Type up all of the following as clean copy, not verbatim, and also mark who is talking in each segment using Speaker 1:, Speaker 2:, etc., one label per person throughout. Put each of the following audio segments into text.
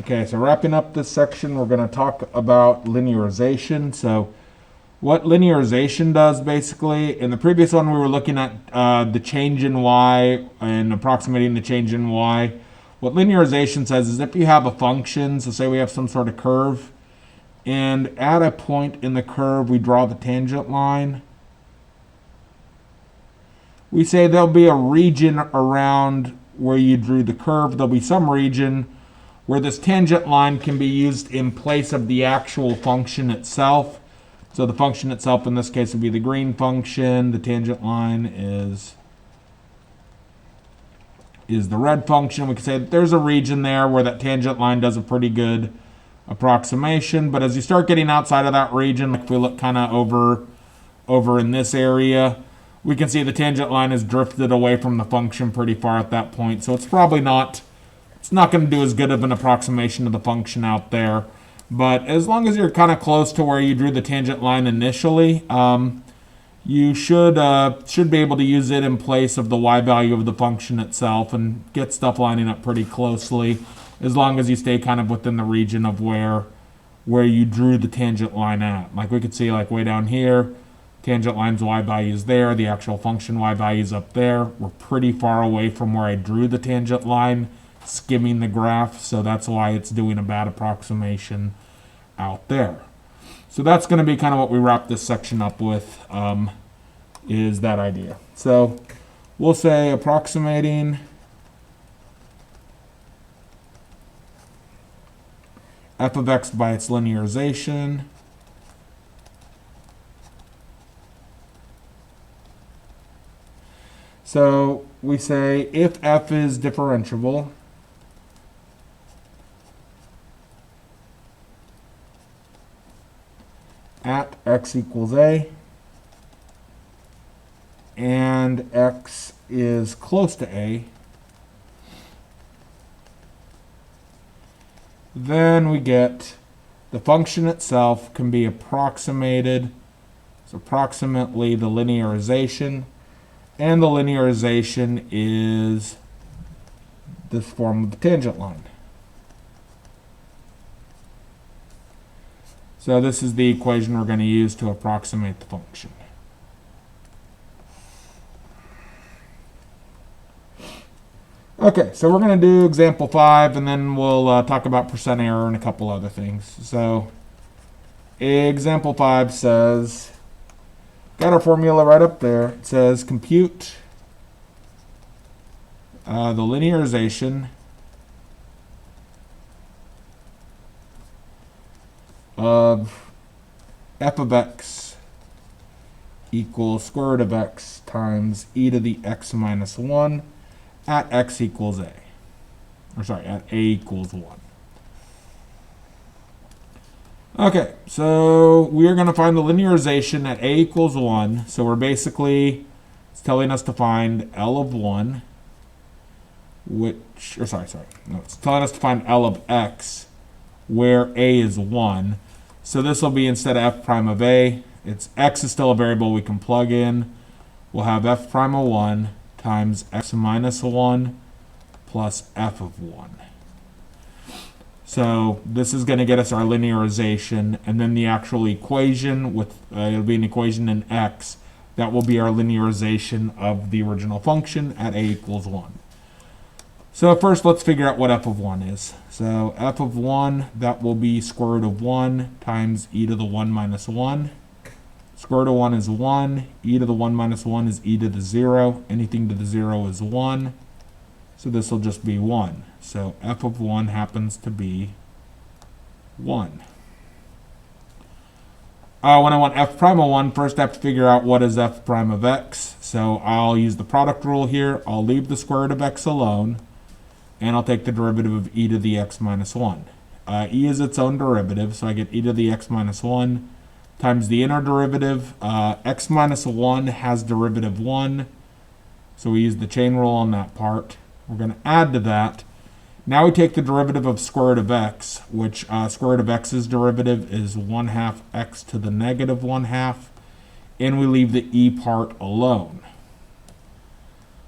Speaker 1: Okay, so wrapping up this section, we're going to talk about linearization. So what linearization does basically, in the previous one we were looking at the change in y and approximating the change in y. What linearization says is if you have a function, so say we have some sort of curve, and at a point in the curve we draw the tangent line, we say there'll be a region around where you drew the curve. There'll be some region where this tangent line can be used in place of the actual function itself. So the function itself in this case would be the green function. The tangent line is the red function. We can say that there's a region there where that tangent line does a pretty good approximation. But as you start getting outside of that region, like if we look kind of over in this area, we can see the tangent line has drifted away from the function pretty far at that point. So it's probably not going to do as good of an approximation of the function out there. But as long as you're kind of close to where you drew the tangent line initially, you should be able to use it in place of the y value of the function itself and get stuff lining up pretty closely, as long as you stay kind of within the region of where you drew the tangent line at. Like we could see like way down here, tangent line's y value is there, the actual function y value is up there. We're pretty far away from where I drew the tangent line, skimming the graph, so that's why it's doing a bad approximation out there. So that's going to be kind of what we wrap this section up with, is that idea. So we'll say approximating f of x by its linearization So we say if f is differentiable, at x equals a, and x is close to a, then we get the function itself can be approximated. It's approximately the linearization, and the linearization is this form of the tangent line. So this is the equation we're going to use to approximate the function. Okay, so we're going to do example 5, and then we'll talk about percent error and a couple other things. So example 5 says, got our formula right up there. It says compute the linearization of f of x equals square root of x times e to the x minus 1 at x equals a. Or sorry, at a equals 1. Okay, so we are going to find the linearization at a equals 1. So we're basically, it's telling us to find L of 1, which, or sorry, no, it's telling us to find L of x, where a is 1. So this will be, instead of f prime of a, it's x is still a variable we can plug in. We'll have f prime of 1 times x minus 1 plus f of 1. So this is going to get us our linearization, and then the actual equation with it'll be an equation in x that will be our linearization of the original function at a equals 1. So first let's figure out what f of 1 is. So f of 1, that will be square root of 1 times e to the 1 minus 1. Square root of 1 is 1. E to the 1 minus 1 is e to the 0. Anything to the 0 is 1. So this will just be 1. So f of 1 happens to be 1. When I want f prime of 1, first I have to figure out what is f prime of x. So I'll use the product rule here. I'll leave the square root of x alone, and I'll take the derivative of e to the x minus 1. E is its own derivative, so I get e to the x minus 1 times the inner derivative. X minus 1 has derivative 1, so we use the chain rule on that part. We're going to add to that. Now we take the derivative of square root of x, which square root of x's derivative is 1/2 x to the negative 1/2, and we leave the e part alone.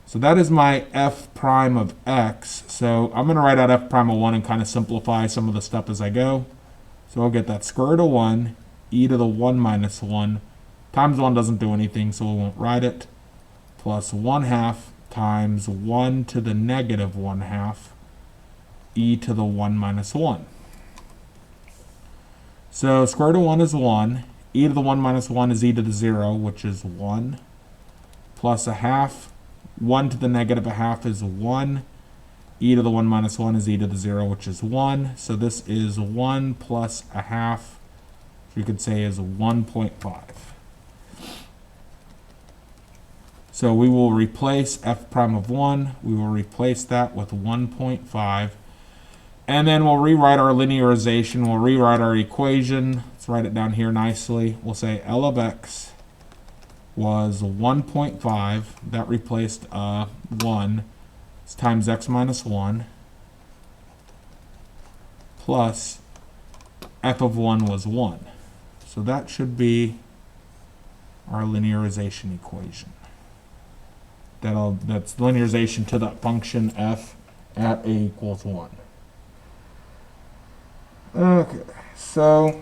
Speaker 1: So that is my f prime of x. So I'm going to write out f prime of 1 and kind of simplify some of the stuff as I go. So I'll get that square root of 1, e to the 1 minus 1, times 1 doesn't do anything, so we won't write it, plus 1/2 times 1 to the negative 1/2, e to the 1 minus 1. So square root of 1 is 1, e to the 1 minus 1 is e to the 0, which is 1, plus 1/2. 1 to the negative 1/2 is 1. E to the 1 minus 1 is e to the 0, which is 1. So this is 1 plus 1/2, which you could say is 1.5. So we will replace f prime of 1. We will replace that with 1.5. And then we'll rewrite our linearization. We'll rewrite our equation. Let's write it down here nicely. We'll say L of x was 1.5. That replaced 1. It's times x minus 1. Plus f of 1 was 1. So that should be our linearization equation. That's linearization to that function f at a equals 1. Okay, so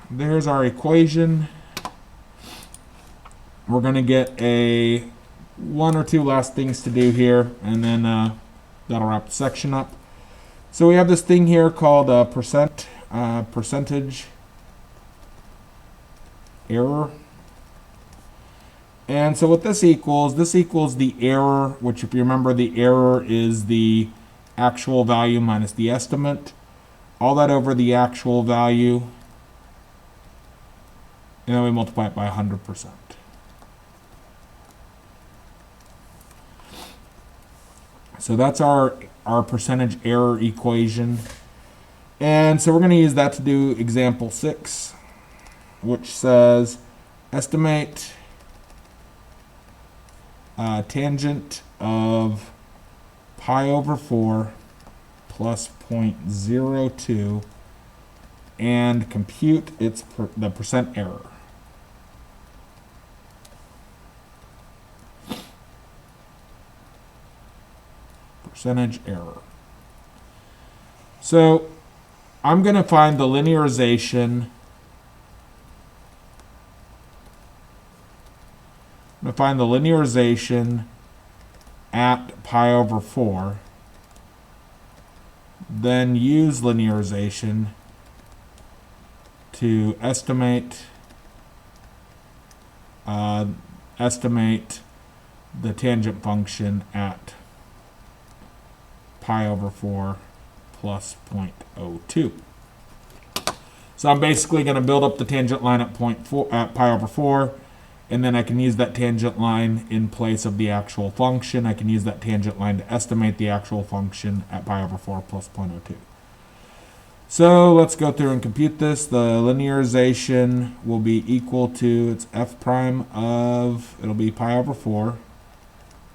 Speaker 1: there's our equation. We're going to get one or two last things to do here, and then that'll wrap the section up. So we have this thing here called percentage error. And so what this equals the error, which if you remember, the error is the actual value minus the estimate. All that over the actual value, and then we multiply it by 100%. So that's our percentage error equation. And so we're going to use that to do example 6, which says estimate tangent of pi over 4 plus 0.02 and compute the percent error. Percentage error. So I'm going to find the linearization. I'm going to find the linearization at pi over 4. Then use linearization to estimate the tangent function at pi over 4 plus 0.02. So I'm basically going to build up the tangent line at pi over 4, and then I can use that tangent line in place of the actual function. I can use that tangent line to estimate the actual function at pi over 4 plus 0.02. So let's go through and compute this. The linearization will be equal to, it's f prime of, it'll be pi over 4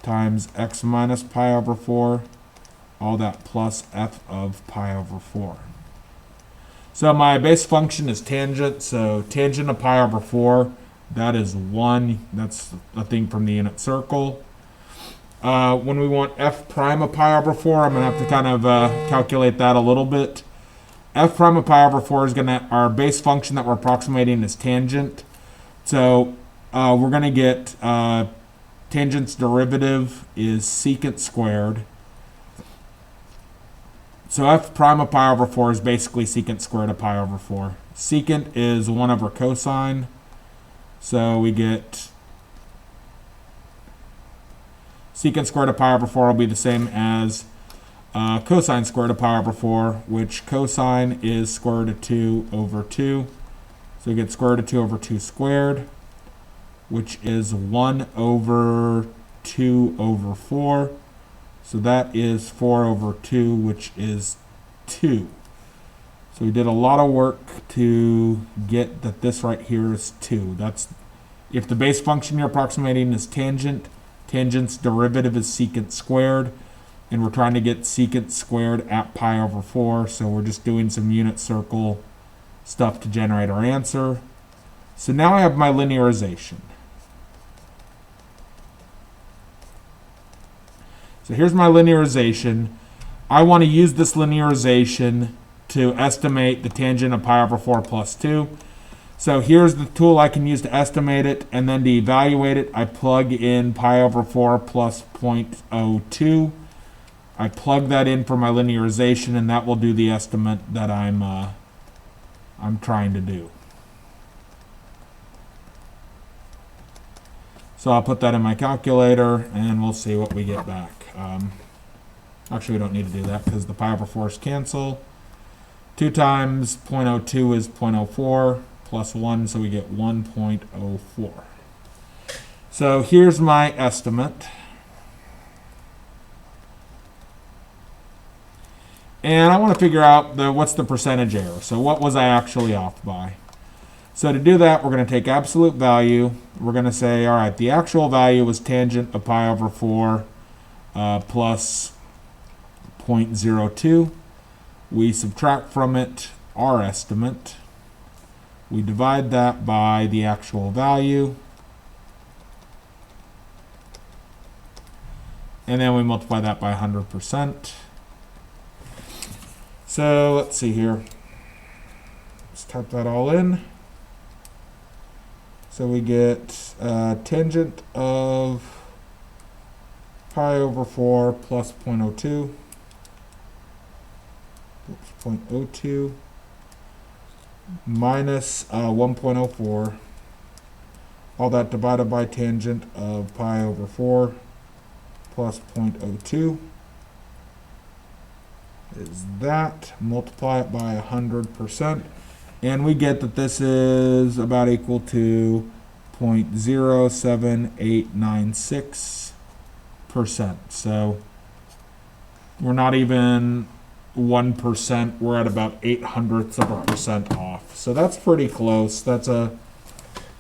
Speaker 1: times x minus pi over 4, all that plus f of pi over 4. So my base function is tangent, so tangent of pi over 4, that is 1. That's a thing from the unit circle. When we want f prime of pi over 4, I'm going to have to kind of calculate that a little bit. F prime of pi over 4 is going to, our base function that we're approximating is tangent. So we're going to get tangent's derivative is secant squared. So f prime of pi over 4 is basically secant squared of pi over 4. Secant is 1 over cosine. So we get secant squared of pi over 4 will be the same as cosine squared of pi over 4, which cosine is square root of 2 over 2. So we get square root of 2 over 2 squared, which is 1 over 2 over 4. So that is 4 over 2, which is 2. So we did a lot of work to get that this right here is 2. That's, if the base function you're approximating is tangent, tangent's derivative is secant squared, and we're trying to get secant squared at pi over 4, so we're just doing some unit circle stuff to generate our answer. So now I have my linearization. So here's my linearization. I want to use this linearization to estimate the tangent of pi over 4 plus 2. So here's the tool I can use to estimate it, and then to evaluate it, I plug in pi over 4 plus 0.02. I plug that in for my linearization, and that will do the estimate that I'm trying to do. So I'll put that in my calculator, and we'll see what we get back. Actually, we don't need to do that because the pi over 4's cancel. 2 times 0.02 is 0.04 plus 1, so we get 1.04. So here's my estimate. And I want to figure out what's the percentage error. So what was I actually off by? So to do that, we're going to take absolute value. We're going to say, all right, the actual value was tangent of pi over 4 plus 0.02. We subtract from it our estimate. We divide that by the actual value. And then we multiply that by 100%. So let's see here. Let's type that all in. So we get tangent of pi over 4 plus 0.02. 0.02 minus 1.04. All that divided by tangent of pi over 4 plus 0.02 is that. Multiply it by 100%. And we get that this is about equal to 0.07896%. So we're not even 1%. We're at about 0.08% off. So that's pretty close. It's a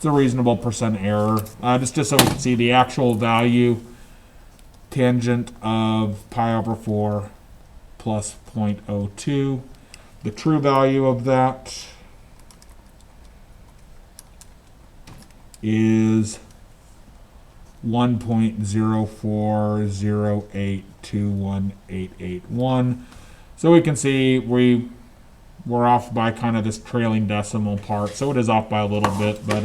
Speaker 1: reasonable percent error. Just so we can see the actual value, tangent of pi over 4 plus 0.02. The true value of that is 1.040821881. So we can see we're off by kind of this trailing decimal part. So it is off by a little bit, but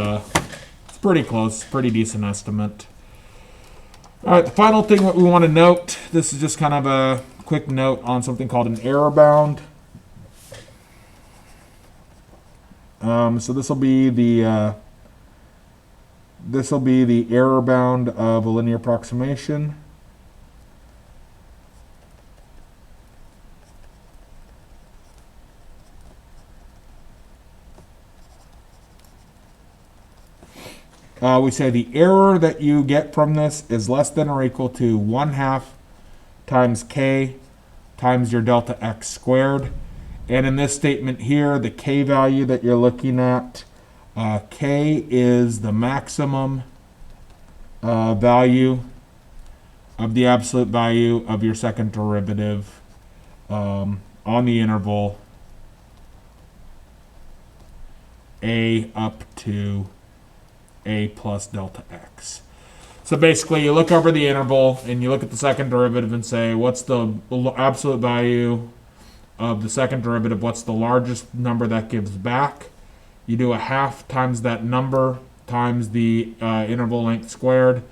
Speaker 1: it's pretty close, pretty decent estimate. All right, the final thing that we want to note, this is just kind of a quick note on something called an error bound. So this will be the error bound of a linear approximation. We say the error that you get from this is less than or equal to 1/2 times k times your delta x squared. And in this statement here, the k value that you're looking at, k is the maximum value of the absolute value of your second derivative on the interval a up to a plus delta x. So basically, you look over the interval and you look at the second derivative and say, what's the absolute value of the second derivative? What's the largest number that gives back? You do 1/2 times that number times the interval length squared,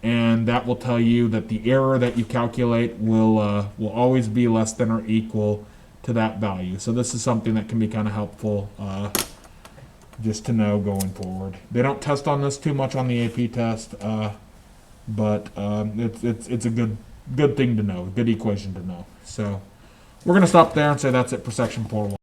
Speaker 1: and that will tell you that the error that you calculate will always be less than or equal to that value. So this is something that can be kind of helpful just to know going forward. They don't test on this too much on the AP test, but it's a good thing to know, a good equation to know. So we're going to stop there and say that's it for section 4.1.